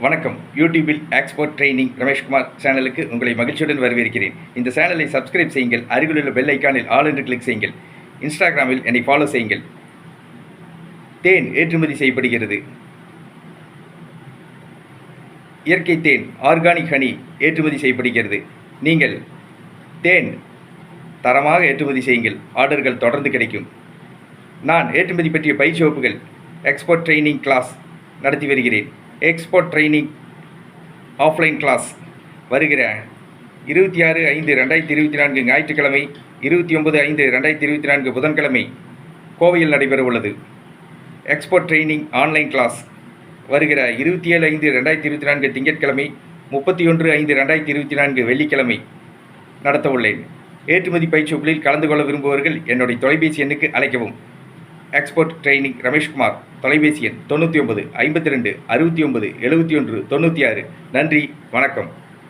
வணக்கம். யூடியூபில் export training Rameshkumar சேனலுக்கு உங்களை மகிழ்ச்சியுடன் வரவேற்கிறேன். இந்த சேனலை சப்ஸ்கிரைப் செய்யுங்கள். அருகிலுள்ள பெல் ஐக்கானில் ஆல் என்று கிளிக் செய்யுங்கள். இன்ஸ்டாகிராமில் என்னை ஃபாலோ செய்யுங்கள். தேன் ஏற்றுமதி செய்யப்படுகிறது. இயற்கை தேன், ஆர்கானிக் ஹனி ஏற்றுமதி செய்யப்படுகிறது. நீங்கள் தேன் தரமாக ஏற்றுமதி செய்யுங்கள். ஆர்டர்கள் தொடர்ந்து கிடைக்கும். நான் ஏற்றுமதி பற்றிய பயிற்சி வகுப்புகள் எக்ஸ்போர்ட் ட்ரெய்னிங் கிளாஸ் நடத்தி வருகிறேன். எக்ஸ்போர்ட் ட்ரெய்னிங் ஆஃப்லைன் கிளாஸ் வருகிற 26/5/2024 ஞாயிற்றுக்கிழமை, 29/5/2024 புதன்கிழமை கோவையில் நடைபெற உள்ளது. எக்ஸ்போர்ட் ட்ரெய்னிங் ஆன்லைன் கிளாஸ் வருகிற 27/5/2024 திங்கட்கிழமை, 31/5/2024 வெள்ளிக்கிழமை நடத்த உள்ளேன். ஏற்றுமதி பயிற்சி வகுப்பில் கலந்து கொள்ள விரும்புபவர்கள் என்னுடைய தொலைபேசி எண்ணுக்கு அழைக்கவும். எக்ஸ்போர்ட் ட்ரெய்னிங் ரமேஷ்குமார், தொலைபேசி எண் 99 52 69 71 96. நன்றி, வணக்கம்.